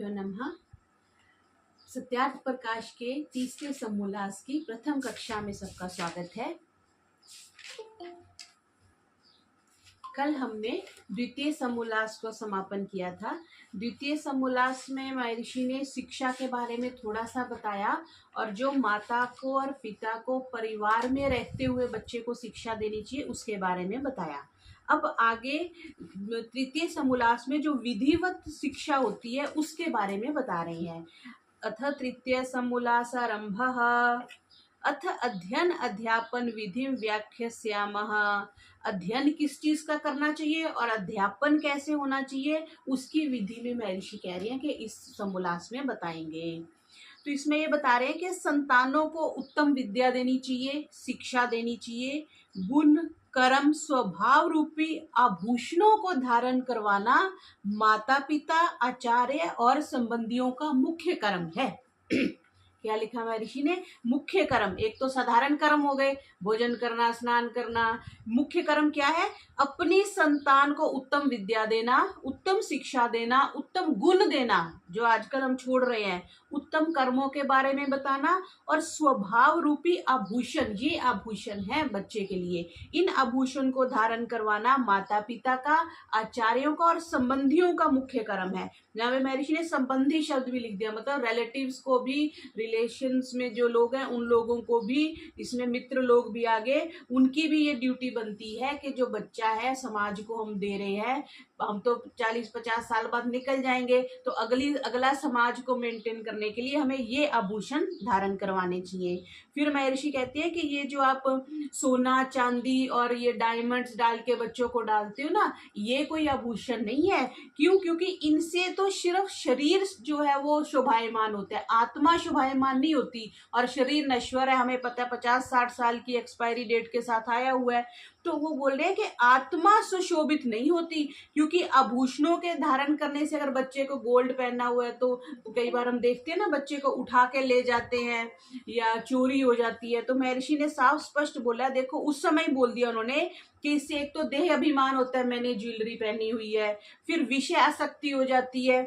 गुरुभ्यो नमः। सत्यार्थ प्रकाश के तीसरे समोल्लास की प्रथम कक्षा में सबका स्वागत है। कल हमने द्वितीय समोल्लास को समापन किया था। द्वितीय समोल्लास में महर्षि ने शिक्षा के बारे में थोड़ा सा बताया और जो माता को और पिता को परिवार में रहते हुए बच्चे को शिक्षा देनी चाहिए उसके बारे में बताया। अब आगे तृतीय समोल्लास में जो विधिवत शिक्षा होती है उसके बारे में बता रही हैं। अथ तृतीय समोल्लासारंभः अथ अध्ययन अध्यापन विधि व्याख्यास्यामः। अध्ययन किस चीज का करना चाहिए और अध्यापन कैसे होना चाहिए उसकी विधि में महर्षि कह रही हैं कि इस समोल्लास में बताएंगे। तो इसमें ये बता रहे हैं कि संतानों को उत्तम विद्या देनी चाहिए, शिक्षा देनी चाहिए। गुण कर्म स्वभाव रूपी आभूषणों को धारण करवाना माता पिता आचार्य और संबंधियों का मुख्य कर्म है। क्या लिखा महर्षि ने? मुख्य कर्म। एक तो साधारण कर्म हो गए, भोजन करना, स्नान करना। मुख्य कर्म क्या है? अपनी संतान को उत्तम विद्या देना, उत्तम शिक्षा देना, उत्तम गुण देना, जो आजकल हम छोड़ रहे हैं, उत्तम कर्मों के बारे में बताना और स्वभाव रूपी आभूषण, ये आभूषण है बच्चे के लिए, इन आभूषण को धारण करवाना माता पिता का, आचार्यों का और संबंधियों का मुख्य कर्म है। यहाँ पे महर्षि ने संबंधी शब्द भी लिख दिया, मतलब रिलेटिव्स को भी, रिलेशंस में जो लोग हैं उन लोगों को भी, इसमें मित्र लोग भी आगे, उनकी भी ये ड्यूटी बनती है कि जो बच्चा है समाज को हम दे रहे हैं, हम तो 40-50 साल बाद निकल जाएंगे, तो अगला समाज को मेंटेन करने के लिए हमें ये आभूषण धारण करवाने चाहिए। फिर महर्षि कहते हैं कि ये जो आप सोना चांदी और ये डायमंड्स डाल के बच्चों को डालते हो ना, ये कोई आभूषण नहीं है। क्यों? क्योंकि इनसे तो सिर्फ शरीर जो है वो शोभायमान होता है, आत्मा शोभायमान नहीं होती, और शरीर नश्वर है, हमें पता है 50-60 साल की एक्सपायरी डेट के साथ आया हुआ है। तो वो बोल रहे हैं कि आत्मा सुशोभित नहीं होती, क्योंकि आभूषणों के धारण करने से, अगर बच्चे को गोल्ड पहनना हुआ है तो कई बार हम देखते हैं ना, बच्चे को उठा के ले जाते हैं या चोरी हो जाती है। तो महर्षि ने साफ स्पष्ट बोला, देखो उस समय बोल दिया उन्होंने कि इससे एक तो देह अभिमान होता है, मैंने ज्वेलरी पहनी हुई है, फिर विषय आसक्ति हो जाती है,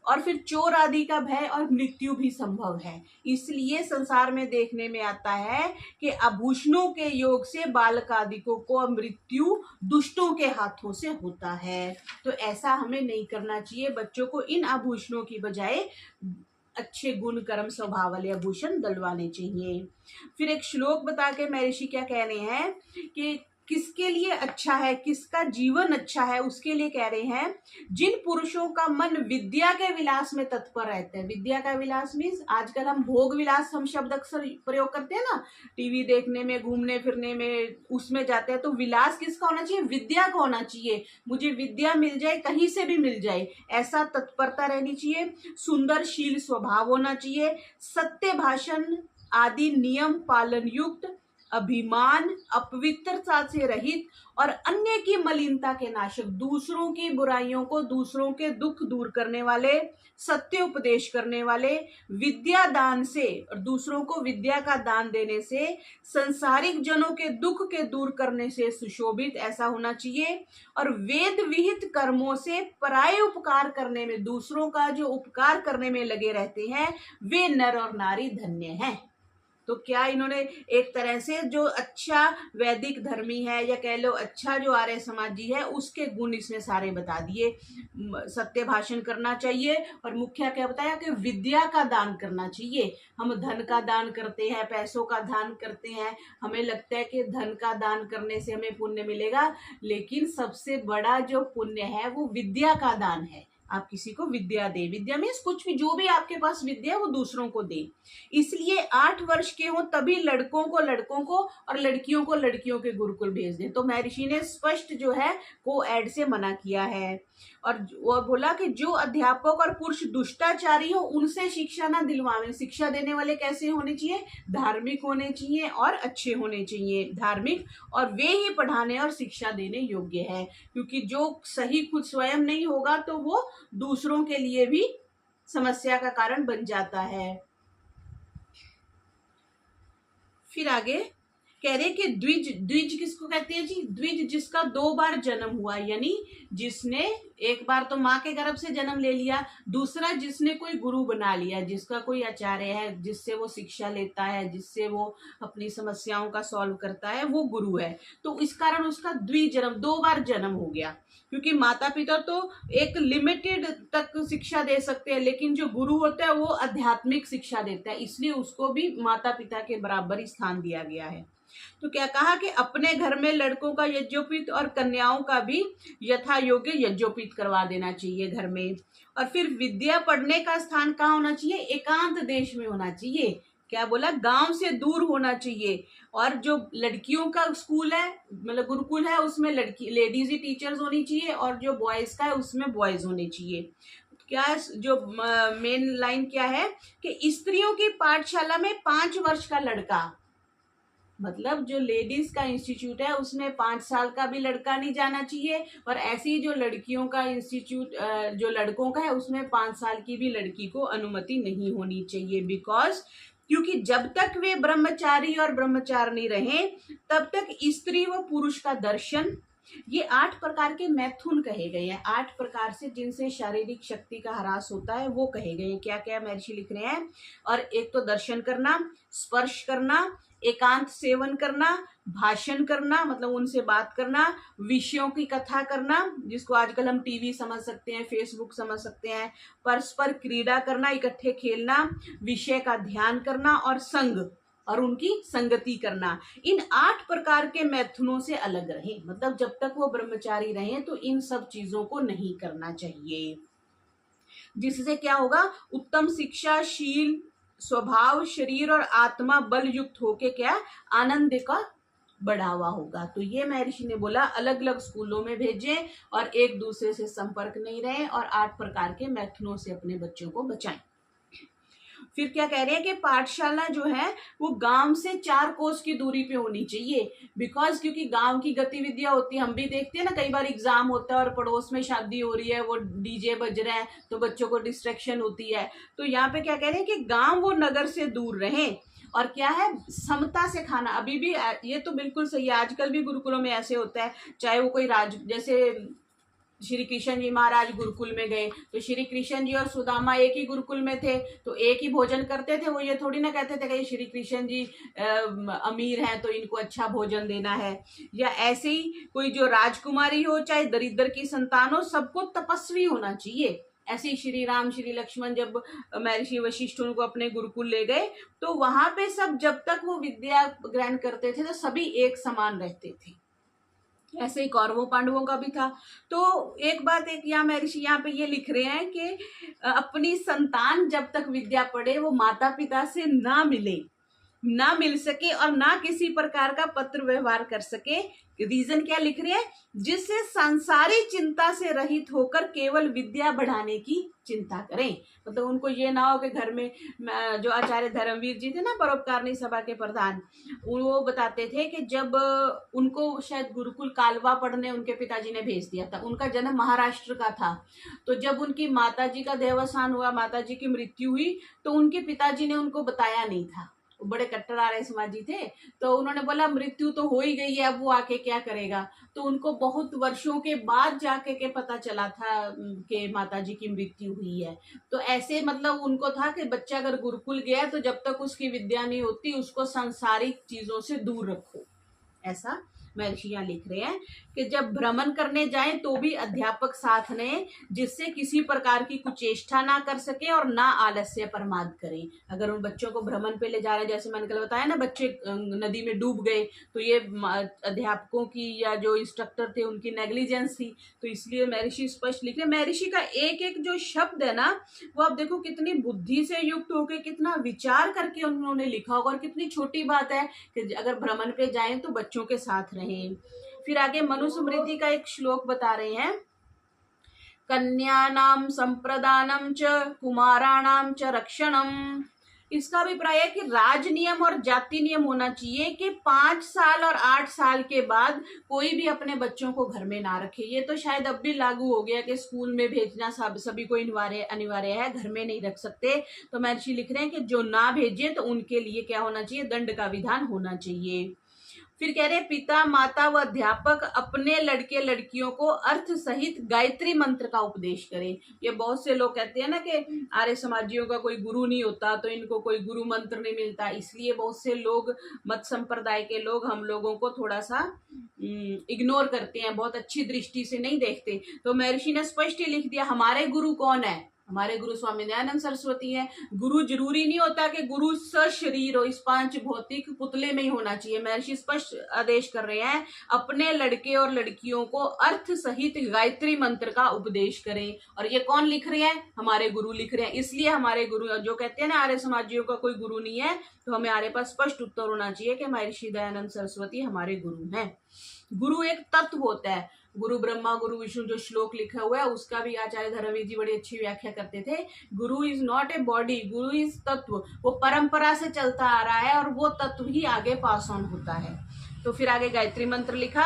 और फिर चोर आदि का भय और मृत्यु भी संभव है। इसलिए संसार में देखने में आता है कि आभूषणों के योग से बालक आदिकों को मृत्यु दुष्टों के हाथों से होता है। तो ऐसा हमें नहीं करना चाहिए। बच्चों को इन आभूषणों की बजाय अच्छे गुण कर्म स्वभाव वाले आभूषण दिलवाने चाहिए। फिर एक श्लोक बता के महर्षि क्या कह रहे हैं कि किसके लिए अच्छा है, किसका जीवन अच्छा है, उसके लिए कह रहे हैं, जिन पुरुषों का मन विद्या के विलास में तत्पर रहते हैं। विद्या का विलास मीन्स आजकल हम भोग विलास, हम शब्द अक्सर प्रयोग करते हैं ना, टीवी देखने में, घूमने फिरने में, उसमें जाते हैं। तो विलास किसका होना चाहिए? विद्या का होना चाहिए। मुझे विद्या मिल जाए, कहीं से भी मिल जाए, ऐसा तत्परता रहनी चाहिए। सुंदर शील स्वभाव होना चाहिए, सत्य भाषण आदि नियम पालन युक्त, अभिमान अपवित्रता से रहित और अन्य की मलिनता के नाशक, दूसरों की बुराइयों को, दूसरों के दुख दूर करने वाले, सत्य उपदेश करने वाले, विद्या दान से और दूसरों को विद्या का दान देने से, संसारिक जनों के दुख के दूर करने से सुशोभित, ऐसा होना चाहिए। और वेद विहित कर्मों से पराये उपकार करने में, दूसरों का जो उपकार करने में लगे रहते हैं, वे नर और नारी धन्य हैं। तो क्या इन्होंने एक तरह से जो अच्छा वैदिक धर्मी है, या कह लो अच्छा जो आर्य समाजी है, उसके गुण इसमें सारे बता दिए। सत्य भाषण करना चाहिए, और मुख्य क्या बताया कि विद्या का दान करना चाहिए। हम धन का दान करते हैं, पैसों का दान करते हैं, हमें लगता है कि धन का दान करने से हमें पुण्य मिलेगा, लेकिन सबसे बड़ा जो पुण्य है वो विद्या का दान है। आप किसी को विद्या दे, विद्या मीन्स कुछ भी, जो भी आपके पास विद्या है वो दूसरों को दे। इसलिए 8 वर्ष के हो तभी लड़कों को और लड़कियों को लड़कियों के गुरुकुल भेज दें। तो महर्षि ने स्पष्ट जो है को ऐड से मना किया है। और वो बोला कि जो अध्यापक और पुरुष दुष्टाचारी हो उनसे शिक्षा ना दिलवाएं। शिक्षा देने वाले कैसे होने चाहिए? धार्मिक होने चाहिए और अच्छे होने चाहिए, धार्मिक, और वे ही पढ़ाने और शिक्षा देने योग्य है। क्योंकि जो सही खुद स्वयं नहीं होगा तो वो दूसरों के लिए भी समस्या का कारण बन जाता है। फिर आगे कह रहे कि द्विज, द्विज किसको कहते हैं जी? द्विज जिसका 2 बार जन्म हुआ, यानी जिसने एक बार तो माँ के गर्भ से जन्म ले लिया, दूसरा जिसने कोई गुरु बना लिया, जिसका कोई आचार्य है, जिससे वो शिक्षा लेता है, जिससे वो अपनी समस्याओं का सॉल्व करता है, वो गुरु है। तो इस कारण उसका द्विजन्म, 2 बार जन्म हो गया। क्योंकि माता पिता तो एक लिमिटेड तक शिक्षा दे सकते हैं, लेकिन जो गुरु होता है वो आध्यात्मिक शिक्षा देता है, इसलिए उसको भी माता पिता के बराबर ही स्थान दिया गया है। तो क्या कहा कि अपने घर में लड़कों का यज्ञोपवीत और कन्याओं का भी यथा योग्य यज्ञोपवीत करवा देना चाहिए घर में। और फिर विद्या पढ़ने का स्थान कहाँ होना चाहिए? एकांत देश में होना चाहिए। क्या बोला? गांव से दूर होना चाहिए। और जो लड़कियों का स्कूल है, मतलब गुरुकुल है, उसमें लड़की लेडीज ही टीचर्स होनी चाहिए, और जो बॉयज का है उसमें बॉयज होने चाहिए। क्या जो मेन लाइन क्या है कि स्त्रियों की पाठशाला में 5 वर्ष का लड़का, मतलब जो लेडीज का इंस्टीट्यूट है उसमें 5 साल का भी लड़का नहीं जाना चाहिए, और ऐसी जो लड़कियों का इंस्टीट्यूट जो लड़कों का है उसमें 5 साल की भी लड़की को अनुमति नहीं होनी चाहिए। बिकॉज क्योंकि जब तक वे ब्रह्मचारी और ब्रह्मचारिणी रहे तब तक स्त्री व पुरुष का दर्शन, ये 8 प्रकार के मैथुन कहे गए हैं। 8 प्रकार से जिनसे शारीरिक शक्ति का ह्रास होता है वो कहे गए हैं। क्या क्या महर्षि लिख रहे हैं? और एक तो दर्शन करना, स्पर्श करना, एकांत सेवन करना, भाषण करना मतलब उनसे बात करना, विषयों की कथा करना जिसको आजकल हम टीवी समझ सकते हैं, फेसबुक समझ सकते हैं, परस्पर क्रीड़ा करना, इकट्ठे खेलना, विषय का ध्यान करना, और संग और उनकी संगति करना। इन 8 प्रकार के मैथुनों से अलग रहे, मतलब जब तक वो ब्रह्मचारी रहे तो इन सब चीजों को नहीं करना चाहिए। जिससे क्या होगा? उत्तम शिक्षा, शील, स्वभाव, शरीर और आत्मा बल युक्त होके क्या आनंद का बढ़ावा होगा। तो ये महर्षि ने बोला अलग अलग स्कूलों में भेजें और एक दूसरे से संपर्क नहीं रहे, और 8 प्रकार के मैथुनों से अपने बच्चों को बचाएं। फिर क्या कह रहे हैं कि पाठशाला जो है वो गांव से 4 कोस की दूरी पे होनी चाहिए। बिकॉज क्योंकि गांव की गतिविधियां होती है, हम भी देखते हैं ना, कई बार एग्जाम होता है और पड़ोस में शादी हो रही है, वो डीजे बज रहे हैं तो बच्चों को डिस्ट्रैक्शन होती है। तो यहाँ पे क्या कह रहे हैं कि गांव वो नगर से दूर रहे, और क्या है, समता से खाना। अभी भी ये तो बिल्कुल सही है, आजकल भी गुरुकुलों में ऐसे होता है, चाहे वो कोई जैसे श्री कृष्ण जी महाराज गुरुकुल में गए तो श्री कृष्ण जी और सुदामा एक ही गुरुकुल में थे, तो एक ही भोजन करते थे। वो ये थोड़ी ना कहते थे कि श्री कृष्ण जी अमीर हैं तो इनको अच्छा भोजन देना है। या ऐसे ही कोई जो राजकुमारी हो चाहे दरिद्र की संतान हो, सबको तपस्वी होना चाहिए। ऐसे ही श्री राम श्री लक्ष्मण जब महर्षि वशिष्ठ उनको अपने गुरुकुल ले गए तो वहां पे सब जब तक वो विद्या ग्रहण करते थे तो सभी एक समान रहते थे। ऐसे ही कौरवों पांडवों का भी था। तो एक बात एक यहाँ महर्षि यहाँ पे ये लिख रहे हैं कि अपनी संतान जब तक विद्या पढ़े वो माता पिता से ना मिल सके और ना किसी प्रकार का पत्र व्यवहार कर सके। रीजन क्या लिख रहे हैं? जिससे सांसारिक चिंता से रहित होकर केवल विद्या बढ़ाने की चिंता करें। मतलब उनको ये ना हो कि घर में जो आचार्य धर्मवीर जी थे ना, परोपकारिणी सभा के प्रधान, वो बताते थे कि जब उनको शायद गुरुकुल कालवा पढ़ने उनके पिताजी ने भेज दिया था। उनका जन्म महाराष्ट्र का था। तो जब उनकी माताजी का देहावसान हुआ, माताजी की मृत्यु हुई, तो उनके पिताजी ने उनको बताया नहीं था। बड़े कट्टर आर्य समाजी थे, तो उन्होंने बोला मृत्यु तो हो ही गई है, अब वो आके क्या करेगा। तो उनको बहुत वर्षों के बाद जाके के पता चला था कि माताजी की मृत्यु हुई है। तो ऐसे मतलब उनको था कि बच्चा अगर गुरुकुल गया तो जब तक उसकी विद्या नहीं होती उसको सांसारिक चीजों से दूर रखो। ऐसा महर्षि यहाँ लिख रहे हैं कि जब भ्रमण करने जाएं तो भी अध्यापक साथ लें, जिससे किसी प्रकार की कुचेष्टा ना कर सके और ना आलस्य प्रमाद करें। अगर उन बच्चों को भ्रमण पे ले जा रहे हैं, जैसे मैंने कल बताया ना, बच्चे नदी में डूब गए, तो ये अध्यापकों की या जो इंस्ट्रक्टर थे उनकी नेग्लिजेंस थी। तो इसलिए महर्षि स्पष्ट लिख रहे हैं। महर्षि का एक एक जो शब्द है ना, वो आप देखो कितनी बुद्धि से युक्त होकर कितना विचार करके उन्होंने लिखा होगा, और कितनी छोटी बात है कि अगर भ्रमण पे जाएं तो बच्चों के साथ रहें। फिर आगे मनुस्मृति का एक श्लोक बता रहे हैं, कन्यानाम संप्रदानम च कुमाराणाम च रक्षणम। इसका अभिप्राय है कि राज नियम और जाति नियम होना चाहिए कि 5 साल और 8 साल के बाद कोई भी अपने बच्चों को घर में ना रखे। ये तो शायद अब भी लागू हो गया कि स्कूल में भेजना सभी को अनिवार्य है, घर में नहीं रख सकते। तो महर्षि लिख रहे हैं कि जो ना भेजे तो उनके लिए क्या होना चाहिए? दंड का विधान होना चाहिए। फिर कह रहे पिता माता व अध्यापक अपने लड़के लड़कियों को अर्थ सहित गायत्री मंत्र का उपदेश करें। ये बहुत से लोग कहते हैं ना कि आर्य समाजियों का कोई गुरु नहीं होता तो इनको कोई गुरु मंत्र नहीं मिलता, इसलिए बहुत से लोग मत संप्रदाय के लोग हम लोगों को थोड़ा सा इग्नोर करते हैं, बहुत अच्छी दृष्टि से नहीं देखते। तो महर्षि ने स्पष्ट ही लिख दिया हमारे गुरु कौन है, हमारे गुरु स्वामी दयानंद सरस्वती है। गुरु जरूरी नहीं होता कि गुरु सशरीर हो, इस पांच भौतिक पुतले में ही होना चाहिए। महर्षि स्पष्ट आदेश कर रहे हैं अपने लड़के और लड़कियों को अर्थ सहित गायत्री मंत्र का उपदेश करें। और ये कौन लिख रहे हैं, हमारे गुरु लिख रहे हैं। इसलिए हमारे गुरु जो कहते हैं ना आर्य समाजियों का कोई गुरु नहीं है, तो हमें हमारे पास स्पष्ट उत्तर होना चाहिए कि महर्षि दयानंद सरस्वती हमारे गुरु हैं। गुरु एक तत्व होता है, गुरु ब्रह्मा गुरु विष्णु जो श्लोक लिखा हुआ है उसका भी आचार्य धर्मवीर जी बड़ी अच्छी व्याख्या करते थे। गुरु is not a body, Guru is तत्व, वो परंपरा से चलता आ रहा है और वो तत्व ही आगे पास ऑन होता है। तो फिर आगे गायत्री मंत्र लिखा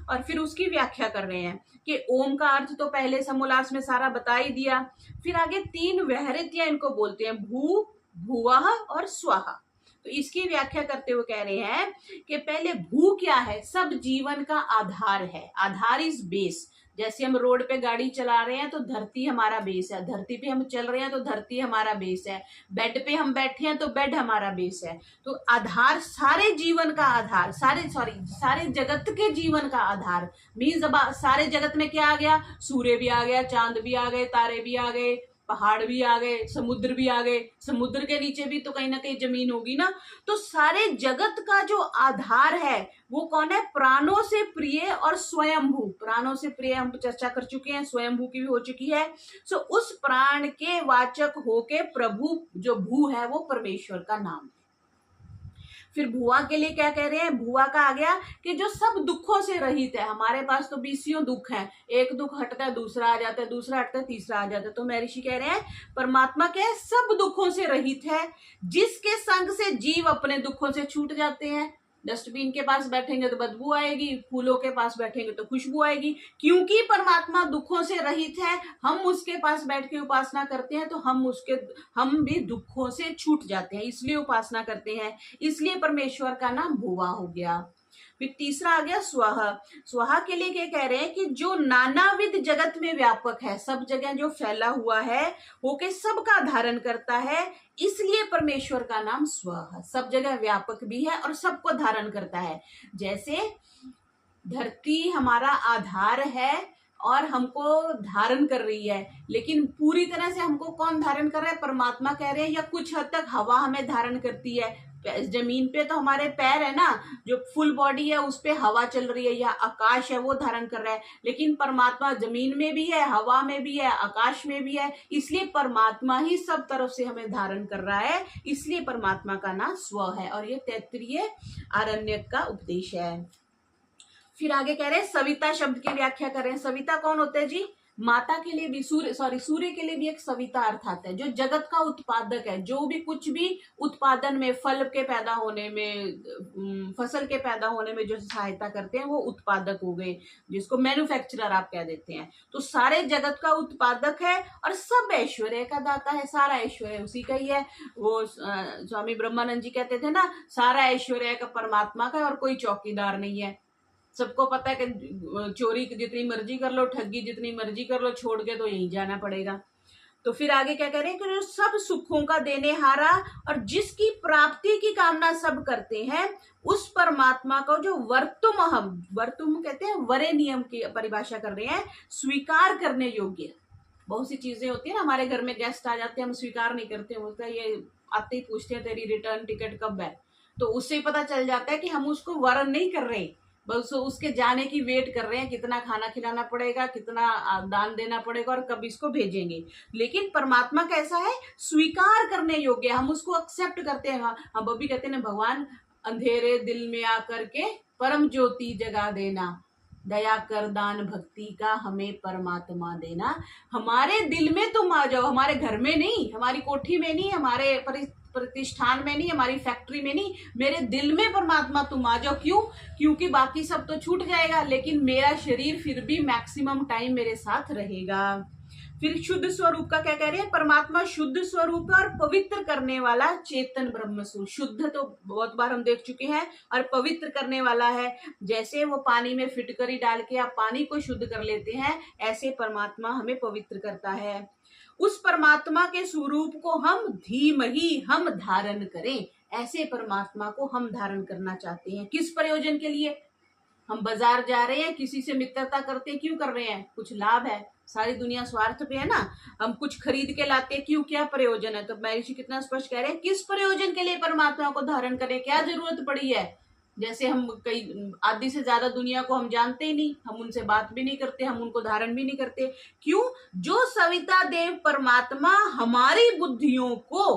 और फिर उसकी व्याख्या कर रहे हैं कि ओम का अर्थ तो पहले समोल्लास में सारा बता ही दिया। फिर आगे तीन व्याहृतियां इनको बोलते हैं, भू भुवः और स्वाहा। तो इसकी व्याख्या करते हुए कह रहे हैं कि पहले भू क्या है, सब जीवन का आधार है, आधार इज बेस। जैसे हम रोड पे गाड़ी चला रहे हैं तो धरती हमारा बेस है, धरती पे हम चल रहे हैं तो धरती हमारा बेस है, बेड पे हम बैठे हैं तो बेड हमारा बेस है। तो आधार सारे जीवन का आधार, सारे जगत के जीवन का आधार मीन्स अब सारे जगत में क्या आ गया, सूर्य भी आ गया, चांद भी आ गए, तारे भी आ गए, पहाड़ भी आ गए, समुद्र भी आ गए, समुद्र के नीचे भी तो कहीं ना कहीं जमीन होगी ना। तो सारे जगत का जो आधार है वो कौन है, प्राणों से प्रिय और स्वयंभू। प्राणों से प्रिय हम चर्चा कर चुके हैं, स्वयंभू की भी हो चुकी है। सो उस प्राण के वाचक होके प्रभु जो भू है वो परमेश्वर का नाम है। फिर भुआ के लिए क्या कह रहे हैं, भुआ का आ गया कि जो सब दुखों से रहित है। हमारे पास तो 20 दुख हैं, एक दुख हटता है दूसरा आ जाता है, दूसरा हटता है तीसरा आ जाता है। तो महर्षि कह रहे हैं परमात्मा क्या है, सब दुखों से रहित है, जिसके संग से जीव अपने दुखों से छूट जाते हैं। डस्टबिन के पास बैठेंगे तो बदबू आएगी, फूलों के पास बैठेंगे तो खुशबू आएगी। क्योंकि परमात्मा दुखों से रहित है, हम उसके पास बैठ के उपासना करते हैं तो हम भी दुखों से छूट जाते हैं, इसलिए उपासना करते हैं। इसलिए परमेश्वर का नाम भुवा हो गया। फिर तीसरा आ गया स्वाहा। स्वाहा के लिए क्या कह रहे हैं कि जो नानाविध जगत में व्यापक है, सब जगह जो फैला हुआ है वो के सबका धारण करता है, इसलिए परमेश्वर का नाम स्वाहा। सब जगह व्यापक भी है और सबको धारण करता है। जैसे धरती हमारा आधार है और हमको धारण कर रही है, लेकिन पूरी तरह से हमको कौन धारण कर रहा है, परमात्मा कह रहे हैं। या कुछ हद तक हवा हमें धारण करती है, जमीन पे तो हमारे पैर है ना, जो फुल बॉडी है उस पे हवा चल रही है, या आकाश है वो धारण कर रहा है। लेकिन परमात्मा जमीन में भी है, हवा में भी है, आकाश में भी है, इसलिए परमात्मा ही सब तरफ से हमें धारण कर रहा है, इसलिए परमात्मा का नाम स्व है। और ये तैत्तिरीय आरण्यक का उपदेश है। फिर आगे कह रहे हैं सविता शब्द की व्याख्या कर रहे हैं। सविता कौन होते हैं जी, माता के लिए भी सूर्य के लिए भी एक सविता अर्थ आता है, जो जगत का उत्पादक है। जो भी कुछ भी उत्पादन में, फल के पैदा होने में, फसल के पैदा होने में जो सहायता करते हैं वो उत्पादक हो गए, जिसको मैन्युफैक्चरर आप कह देते हैं। तो सारे जगत का उत्पादक है और सब ऐश्वर्य का दाता है, सारा ऐश्वर्य उसी का ही है। वो स्वामी ब्रह्मानंद जी कहते थे ना, सारा ऐश्वर्य का परमात्मा का है और कोई चौकीदार नहीं है। सबको पता है कि चोरी जितनी मर्जी कर लो, ठगी जितनी मर्जी कर लो, छोड़ के तो यहीं जाना पड़ेगा। तो फिर आगे क्या कह रहे हैं कि जो सब सुखों का देने हारा और जिसकी प्राप्ति की कामना सब करते हैं, उस परमात्मा को जो वर्तुम कहते हैं, वरे नियम की परिभाषा कर रहे हैं, स्वीकार करने योग्य। बहुत सी चीजें होती है ना, हमारे घर में गेस्ट आ जाते हैं, हम स्वीकार नहीं करते, बोलते हैं ये आते ही पूछते हैं तेरी रिटर्न टिकट कब है। तो उससे पता चल जाता है कि हम उसको वरण नहीं कर रहे, बस उसके जाने की वेट कर रहे हैं, कितना खाना खिलाना पड़ेगा, कितना दान देना पड़ेगा और कब इसको भेजेंगे। लेकिन परमात्मा कैसा है, स्वीकार करने योग्य, हम उसको एक्सेप्ट करते हैं। हम अभी कहते हैं ना, भगवान अंधेरे दिल में आकर के परम ज्योति जगा देना, दया कर दान भक्ति का हमें परमात्मा देना। हमारे दिल में तुम आ जाओ, हमारे घर में नहीं, हमारी कोठी में नहीं, हमारे प्रतिष्ठान में नहीं, हमारी फैक्ट्री में नहीं, मेरे दिल में परमात्मा तुम आ जाओ। क्यों? क्योंकि बाकी सब तो छूट जाएगा, लेकिन मेरा शरीर फिर भी मैक्सिमम टाइम मेरे साथ रहेगा। फिर शुद्ध स्वरूप का क्या कह रहे हैं, परमात्मा शुद्ध स्वरूप है और पवित्र करने वाला चेतन ब्रह्म स्वरूप। शुद्ध तो बहुत बार हम देख चुके हैं, और पवित्र करने वाला है। जैसे वो पानी में फिटकरी डाल के आप पानी को शुद्ध कर लेते हैं, ऐसे परमात्मा हमें पवित्र करता है। उस परमात्मा के स्वरूप को हम धीमहि हम धारण करें, ऐसे परमात्मा को हम धारण करना चाहते हैं। किस प्रयोजन के लिए? हम बाजार जा रहे हैं, किसी से मित्रता करते क्यों कर रहे हैं? कुछ लाभ है, सारी दुनिया स्वार्थ पे है ना। हम कुछ खरीद के लाते क्यों, क्या प्रयोजन है? तो महर्षि कितना स्पष्ट कह रहे हैं, किस प्रयोजन के लिए परमात्मा को धारण करें, क्या जरूरत पड़ी है? जैसे हम कई आधी से ज्यादा दुनिया को हम जानते ही नहीं, हम उनसे बात भी नहीं करते, हम उनको धारण भी नहीं करते। क्यों? जो सविता देव परमात्मा हमारी बुद्धियों को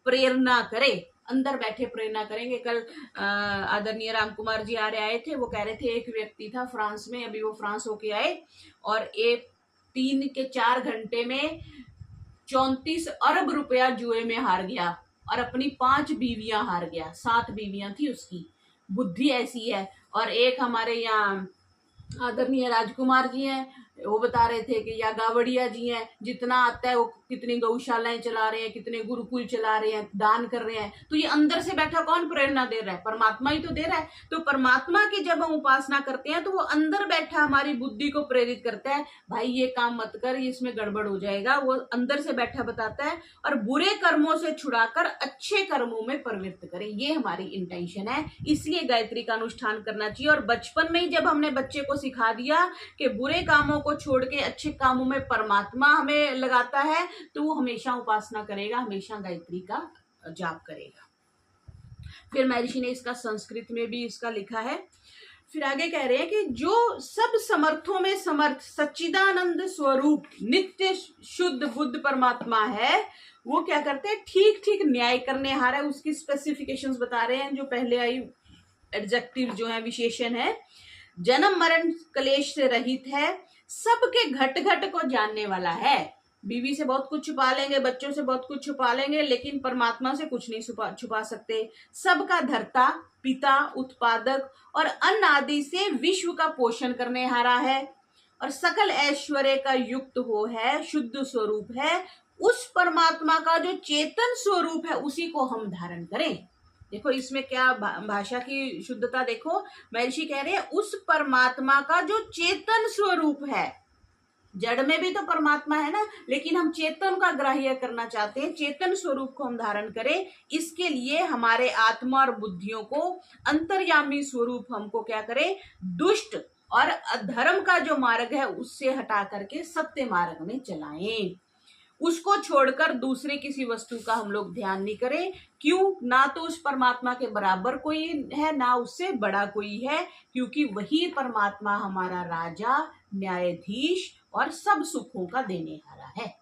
प्रेरणा करे, अंदर बैठे प्रेरणा करेंगे। कल आदरणीय राम कुमार जी आए थे, वो कह रहे थे एक व्यक्ति था फ्रांस में, अभी वो फ्रांस होके आए, और 3 के 4 घंटे में 34 अरब रुपया जुए में हार गया, और अपनी 5 बीवियां हार गया। 7 बीवियां थी उसकी। बुद्धि ऐसी है। और एक हमारे यहाँ आदरणीय राजकुमार जी हैं, वो बता रहे थे कि या गावड़िया जी हैं, जितना आता है वो कितनी गौशालाएं चला रहे हैं, कितने गुरुकुल चला रहे हैं, दान कर रहे हैं। तो ये अंदर से बैठा कौन प्रेरणा दे रहा है? परमात्मा ही तो दे रहा है। तो परमात्मा की जब हम उपासना करते हैं तो वो अंदर बैठा हमारी बुद्धि को प्रेरित करता है, भाई ये काम मत कर, इसमें गड़बड़ हो जाएगा। वो अंदर से बैठा बताता है, और बुरे कर्मों से छुड़ाकर अच्छे कर्मों में प्रवृत्त करें, ये हमारी इंटेंशन है। इसलिए गायत्री का अनुष्ठान करना चाहिए। और बचपन में ही जब हमने बच्चे को सिखा दिया कि बुरे कामों को छोड़ के अच्छे कामों में परमात्मा हमें लगाता है, तो वो हमेशा उपासना करेगा, हमेशा गायत्री का जाप करेगा। फिर महर्षि ने इसका संस्कृत में भी इसका लिखा है। फिर आगे कह रहे हैं कि जो सब समर्थों में समर्थ सच्चिदानंद स्वरूप नित्य शुद्ध बुद्ध परमात्मा है, वो क्या करते हैं, ठीक ठीक न्याय करने हारा है। उसकी स्पेसिफिकेशंस बता रहे हैं, जो पहले आई एडजेक्टिव जो है, विशेषण है। जन्म मरण क्लेश से रहित है, सबके घट घट को जानने वाला है। बीवी से बहुत कुछ छुपा लेंगे, बच्चों से बहुत कुछ छुपा लेंगे, लेकिन परमात्मा से कुछ नहीं छुपा सकते। सबका धर्ता, पिता, उत्पादक और अन्न आदि से विश्व का पोषण करने हारा है, और सकल ऐश्वर्य का युक्त हो है, शुद्ध स्वरूप है। उस परमात्मा का जो चेतन स्वरूप है, उसी को हम धारण करें। देखो इसमें क्या भाषा की शुद्धता देखो। महर्षि कह रहे हैं उस परमात्मा का जो चेतन स्वरूप है, जड़ में भी तो परमात्मा है ना, लेकिन हम चेतन का ग्राह्य करना चाहते हैं, चेतन स्वरूप को हम धारण करें। इसके लिए हमारे आत्मा और बुद्धियों को अंतर्यामी स्वरूप हमको क्या करें, दुष्ट और अधर्म का जो मार्ग है उससे हटा करके सत्य मार्ग में चलाएं। उसको छोड़कर दूसरे किसी वस्तु का हम लोग ध्यान नहीं करें। क्यों? ना तो उस परमात्मा के बराबर कोई है, ना उससे बड़ा कोई है, क्योंकि वही परमात्मा हमारा राजा, न्यायाधीश और सब सुखों का देने वाला है।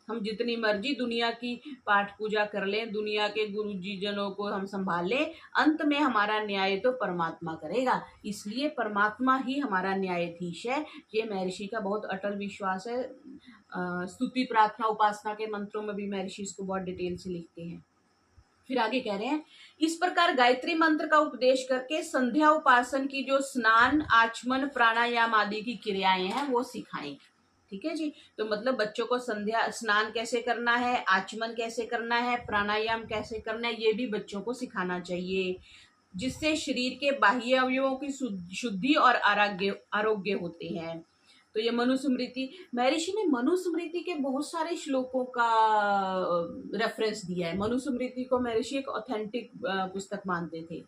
हम जितनी मर्जी दुनिया की पाठ पूजा कर लें, दुनिया के गुरु जी जनों को हम संभाल लें, अंत में हमारा न्याय तो परमात्मा करेगा। इसलिए परमात्मा ही हमारा न्यायाधीश है। ये महर्षि का बहुत अटल विश्वास है। स्तुति, प्रार्थना, उपासना के मंत्रों में भी महर्षि इसको बहुत डिटेल से लिखते हैं। फिर आगे कह रहे हैं, इस प्रकार गायत्री मंत्र का उपदेश करके संध्या उपासन की जो स्नान, आचमन, प्राणायाम आदि की क्रियाएं हैं वो सिखाएं। ठीक है जी। तो मतलब बच्चों को संध्या स्नान कैसे करना है, आचमन कैसे करना है, प्राणायाम कैसे करना है, ये भी बच्चों को सिखाना चाहिए, जिससे शरीर के बाह्य अवयवों की शुद्धि और आरोग्य होते हैं। तो ये मनुस्मृति, महर्षि ने मनुस्मृति के बहुत सारे श्लोकों का रेफरेंस दिया है। मनुस्मृति को महर्षि एक ऑथेंटिक पुस्तक मानते थे।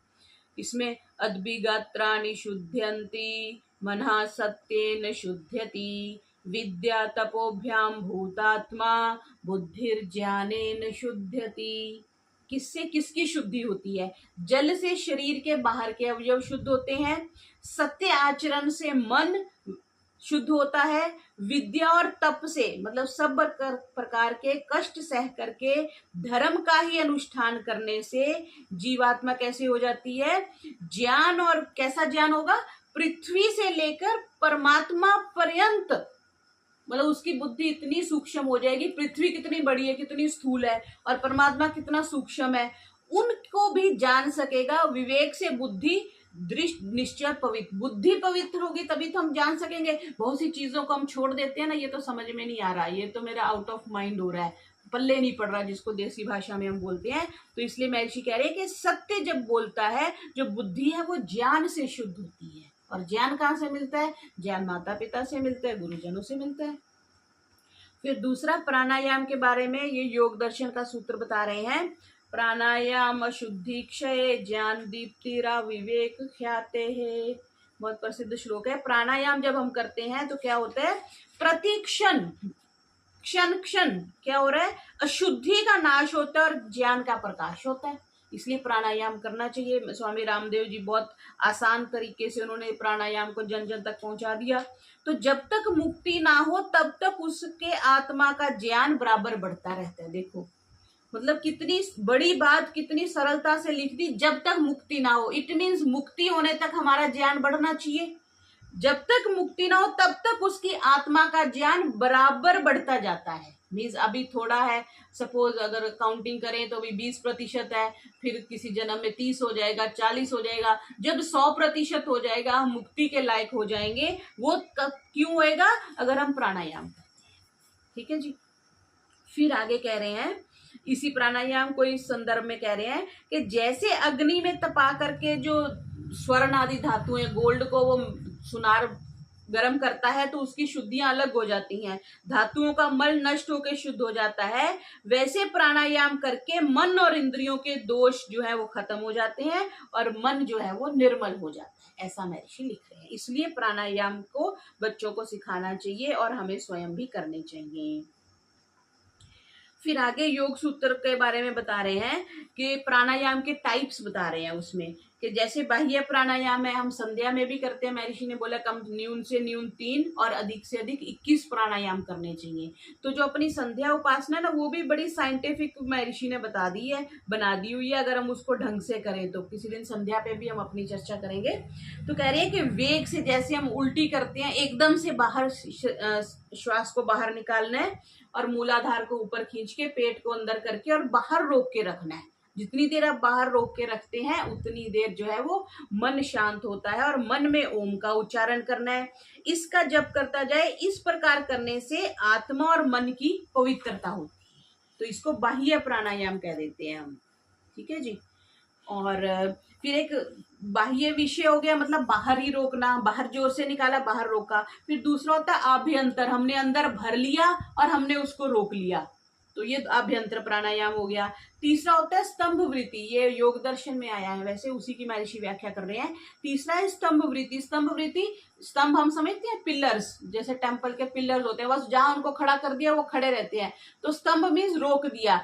इसमें अद्विगात्राणि शुद्ध्यन्ति, मनः सत्येन शुद्ध्यति, विद्या तपोभ्याम भूतात्मा, बुद्धिर्ज्ञानेन शुद्ध्यति। किससे किसकी शुद्धि होती है? जल से शरीर के बाहर के अवयव शुद्ध होते हैं, सत्य आचरण से मन शुद्ध होता है, विद्या और तप से मतलब सब प्रकार के कष्ट सह करके धर्म का ही अनुष्ठान करने से जीवात्मा कैसे हो जाती है, ज्ञान। और कैसा ज्ञान होगा? पृथ्वी से लेकर परमात्मा पर्यंत, मतलब उसकी बुद्धि इतनी सूक्ष्म हो जाएगी। पृथ्वी कितनी बड़ी है, कितनी स्थूल है, और परमात्मा कितना सूक्ष्म है, उनको भी जान सकेगा। विवेक से बुद्धि दृष्ट निश्चय पवित्र, बुद्धि पवित्र होगी तभी तो हम जान सकेंगे। बहुत सी चीजों को हम छोड़ देते हैं ना, ये तो समझ में नहीं आ रहा, ये तो मेरा आउट ऑफ माइंड हो रहा है, पल्ले नहीं पड़ रहा, जिसको देसी भाषा में हम बोलते हैं। तो इसलिए महर्षि कह रहे हैं कि सत्य जब बोलता है, जो बुद्धि है वो ज्ञान से शुद्ध होती है। और ज्ञान कहाँ से मिलता है? ज्ञान माता पिता से मिलता है, गुरुजनों से मिलता है। फिर दूसरा प्राणायाम के बारे में ये योग दर्शन का सूत्र बता रहे हैं। प्राणायाम अशुद्धि क्षय ज्ञान दीप्तिरा विवेक ख्याते है, बहुत प्रसिद्ध श्लोक है। प्राणायाम जब हम करते हैं तो क्या होता है? प्रतिक्षण क्षण क्षण क्या हो रहा है? अशुद्धि का नाश होता है और ज्ञान का प्रकाश होता है। इसलिए प्राणायाम करना चाहिए। स्वामी रामदेव जी बहुत आसान तरीके से उन्होंने प्राणायाम को जन जन तक पहुंचा दिया। तो जब तक मुक्ति ना हो तब तक उसके आत्मा का ज्ञान बराबर बढ़ता रहता है। देखो मतलब कितनी बड़ी बात, कितनी सरलता से लिख दी, जब तक मुक्ति ना हो। इट मीन्स मुक्ति होने तक हमारा ज्ञान बढ़ना चाहिए। जब तक मुक्ति ना हो तब तक उसकी आत्मा का ज्ञान बराबर बढ़ता जाता है। मीन्स अभी थोड़ा है, सपोज अगर काउंटिंग करें तो अभी 20% है, फिर किसी जन्म में 30 हो जाएगा, 40 हो जाएगा, जब 100% हो जाएगा, हम मुक्ति के लायक हो जाएंगे। वो क्यों होएगा? अगर हम प्राणायाम करते हैं। ठीक है जी। फिर आगे कह रहे हैं, इसी प्राणायाम को इस संदर्भ में कह रहे हैं कि जैसे अग्नि में तपा करके जो स्वर्ण आदि धातुएं, गोल्ड को वो सुनार गर्म करता है तो उसकी शुद्धियां अलग हो जाती हैं, धातुओं का मल नष्ट होकर शुद्ध हो जाता है। वैसे प्राणायाम करके मन और इंद्रियों के दोष जो है वो खत्म हो जाते हैं और मन जो है वो निर्मल हो जाता है। ऐसा महर्षि लिख रहे हैं। इसलिए प्राणायाम को बच्चों को सिखाना चाहिए और हमें स्वयं भी करने चाहिए। फिर आगे योग सूत्र के बारे में बता रहे हैं कि प्राणायाम के टाइप्स बता रहे हैं उसमें, कि जैसे बाह्य प्राणायाम है, हम संध्या में भी करते हैं। महर्षि ने बोला कम न्यून से न्यून 3 और अधिक से अधिक 21 प्राणायाम करने चाहिए। तो जो अपनी संध्या उपासना ना, वो भी बड़ी साइंटिफिक महर्षि ने बता दी है, बना दी हुई है, अगर हम उसको ढंग से करें तो। किसी दिन संध्या पे भी हम अपनी चर्चा करेंगे। तो कह रहे हैं कि वेग से, जैसे हम उल्टी करते हैं, एकदम से बाहर श्वास को बाहर निकालना है और मूलाधार को ऊपर खींच के पेट को अंदर करके और बाहर रोक के रखना है। जितनी देर आप बाहर रोक के रखते हैं उतनी देर जो है वो मन शांत होता है और मन में ओम का उच्चारण करना है। इसका जप करता जाए। इस प्रकार करने से आत्मा और मन की पवित्रता होती है। तो इसको बाह्य प्राणायाम कह देते हैं हम। ठीक है जी। और फिर एक बाह्य विषय हो गया, मतलब बाहर ही रोकना, बाहर जोर से निकाला, बाहर रोका। फिर दूसरा होता है आभ्यंतर, हमने अंदर भर लिया और हमने उसको रोक लिया, तो ये आभ्यंतर प्राणायाम हो गया। तीसरा होता है स्तंभ वृत्ति, ये योग दर्शन में आया है, वैसे उसी की महर्षि व्याख्या कर रहे हैं। तीसरा है स्तंभ वृत्ति। स्तंभ वृत्ति, स्तंभ हम समझते हैं पिलर्स, जैसे टेम्पल के पिलर्स होते हैं, बस जहां उनको खड़ा कर दिया वो खड़े रहते हैं। तो स्तंभ मीन्स रोक दिया।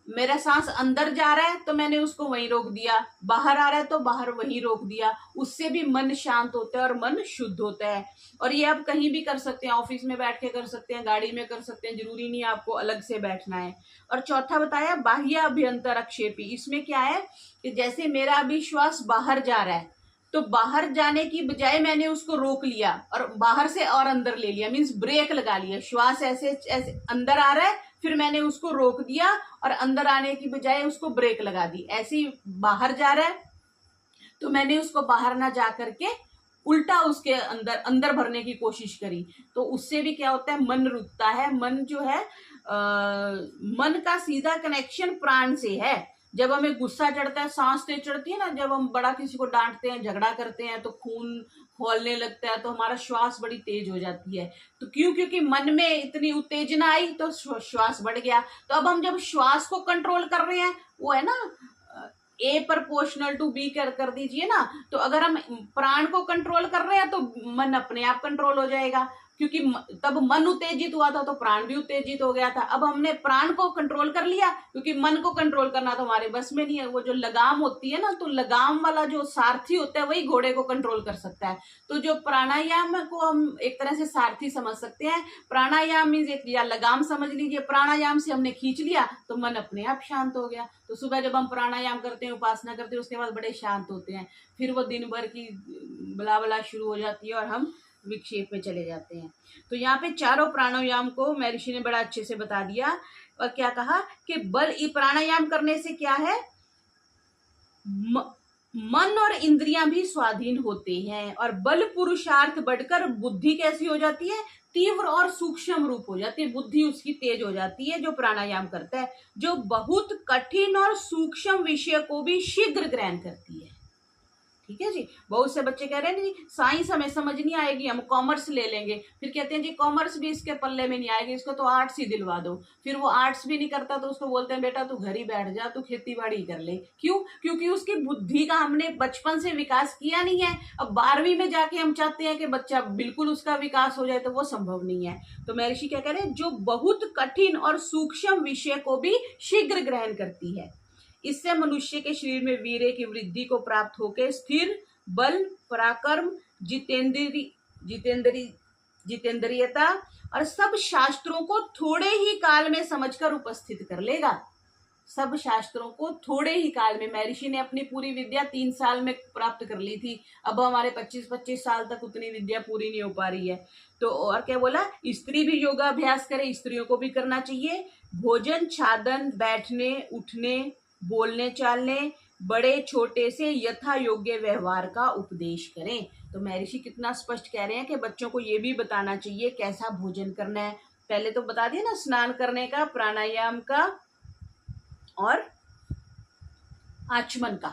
मेरा सांस अंदर जा रहा है तो मैंने उसको वहीं रोक दिया, बाहर आ रहा है तो बाहर वहीं रोक दिया। उससे भी मन शांत होता है और मन शुद्ध होता है। और ये आप कहीं भी कर सकते हैं, ऑफिस में बैठ के कर सकते हैं, गाड़ी में कर सकते हैं, जरूरी नहीं आपको अलग से बैठना है। और चौथा बताया बाह्य अभ्यंतर अक्षेपी। इसमें क्या है कि जैसे मेरा अभी श्वास बाहर जा रहा है तो बाहर जाने की बजाय मैंने उसको रोक लिया और बाहर से और अंदर ले लिया, मीन्स ब्रेक लगा लिया। श्वास ऐसे ऐसे अंदर आ रहा है, फिर मैंने उसको रोक दिया और अंदर आने की बजाय उसको ब्रेक लगा दी। ऐसे ही बाहर जा रहा है तो मैंने उसको बाहर ना जा करके उल्टा उसके अंदर अंदर भरने की कोशिश करी। तो उससे भी क्या होता है, मन रुकता है। मन जो है मन का सीधा कनेक्शन प्राण से है। जब हमें गुस्सा चढ़ता है, सांस तेज चढ़ती है ना, जब हम बड़ा किसी को डांटते हैं, झगड़ा करते हैं, तो खून खौलने लगता है, तो हमारा श्वास बड़ी तेज हो जाती है। तो क्यों? क्योंकि मन में इतनी उत्तेजना आई तो श्वास बढ़ गया। तो अब हम जब श्वास को कंट्रोल कर रहे हैं, वो है ना ए प्रोपोर्शनल टू बी कर दीजिए ना। तो अगर हम प्राण को कंट्रोल कर रहे हैं तो मन अपने आप कंट्रोल हो जाएगा, क्योंकि तब मन उत्तेजित हुआ था तो प्राण भी उत्तेजित हो गया था। अब हमने प्राण को कंट्रोल कर लिया, क्योंकि मन को कंट्रोल करना तो हमारे बस में नहीं है। वो जो लगाम होती है ना, तो लगाम वाला जो सारथी होता है वही घोड़े को कंट्रोल कर सकता है। तो जो प्राणायाम को हम एक तरह से सारथी समझ सकते हैं। प्राणायाम मीन्स एक या लगाम समझ लीजिए, प्राणायाम से हमने खींच लिया तो मन अपने आप शांत हो गया। तो सुबह जब हम प्राणायाम करते हैं, उपासना करते हैं, उसके बाद बड़े शांत होते हैं। फिर वो दिन भर की बला बला शुरू हो जाती है और हम विक्षेप में चले जाते हैं। तो यहाँ पे चारों प्राणायाम को महर्षि ने बड़ा अच्छे से बता दिया। और क्या कहा कि प्राणायाम करने से क्या है, मन और इंद्रियां भी स्वाधीन होते हैं, और बल पुरुषार्थ बढ़कर बुद्धि कैसी हो जाती है, तीव्र और सूक्ष्म रूप हो जाती है, बुद्धि उसकी तेज हो जाती है जो प्राणायाम करता है, जो बहुत कठिन और सूक्ष्म विषय को भी शीघ्र ग्रहण करती है। ठीक है जी। बहुत से बच्चे कह रहे हैं जी साइंस हमें समझ नहीं आएगी, हम कॉमर्स ले लेंगे, फिर कहते हैं जी कॉमर्स भी इसके पल्ले में नहीं आएगी, इसको तो आर्ट्स ही दिलवा दो। फिर वो आर्ट्स भी नहीं करता तो उसको बोलते हैं बेटा तू घर ही बैठ जा, तू खेती बाड़ी कर ले। क्यों? क्योंकि उसकी बुद्धि का हमने बचपन से विकास किया नहीं है। अब 12वीं में जाके हम चाहते हैं कि बच्चा बिल्कुल उसका विकास हो जाए, तो वो संभव नहीं है। तो महर्षि क्या कह रहे हैं, जो बहुत कठिन और सूक्ष्म विषय को भी शीघ्र ग्रहण करती है, इससे मनुष्य के शरीर में वीर्य की वृद्धि को प्राप्त होकर स्थिर बल, पराक्रम, जितेंद्री जितेंद्रियता और सब शास्त्रों को थोड़े ही काल में समझकर उपस्थित कर लेगा। सब शास्त्रों को थोड़े ही काल में, महर्षि ने अपनी पूरी विद्या 3 साल में प्राप्त कर ली थी, अब हमारे 25-25 साल तक उतनी विद्या पूरी नहीं हो पा रही है। तो और क्या बोला, स्त्री भी योगाभ्यास करे, स्त्रियों को भी करना चाहिए। भोजन, छादन, बैठने, उठने, बोलने चालने, बड़े छोटे से यथा योग्य व्यवहार का उपदेश करें। तो महर्षि कितना स्पष्ट कह रहे हैं कि बच्चों को ये भी बताना चाहिए कैसा भोजन करना है। पहले तो बता दिया ना, स्नान करने का, प्राणायाम का और आचमन का।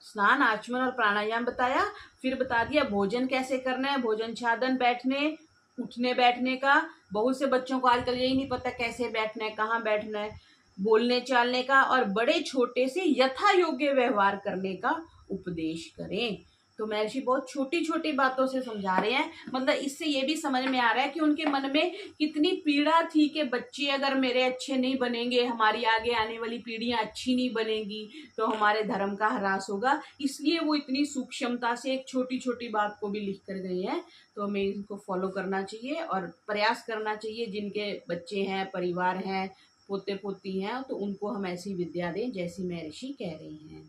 स्नान, आचमन और प्राणायाम बताया। फिर बता दिया भोजन कैसे करना है, भोजन, छादन, बैठने, उठने बैठने का। बहुत से बच्चों को आजकल यही नहीं पता कैसे बैठना है, कहाँ बैठना है। बोलने चालने का और बड़े छोटे से यथा योग्य व्यवहार करने का उपदेश करें। तो महर्षि बहुत छोटी छोटी बातों से समझा रहे हैं। मतलब इससे ये भी समझ में आ रहा है कि उनके मन में कितनी पीड़ा थी कि बच्चे अगर मेरे अच्छे नहीं बनेंगे, हमारी आगे आने वाली पीढ़ियां अच्छी नहीं बनेंगी, तो हमारे धर्म का ह्रास होगा। इसलिए वो इतनी सूक्ष्मता से एक छोटी छोटी बात को भी लिख कर गए हैं। तो हमें इनको फॉलो करना चाहिए और प्रयास करना चाहिए, जिनके बच्चे हैं, परिवार हैं, पोते पोती हैं, तो उनको हम ऐसी विद्या दें जैसी महर्षि कह रही हैं।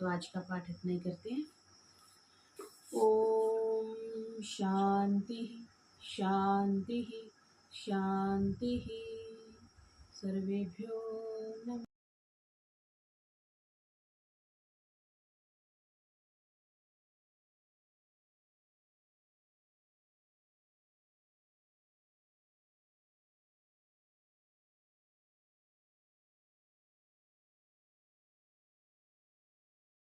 तो आज का पाठ इतना ही करते हैं। ओम शांति शांति शांति। सर्वेभ्यो नमः।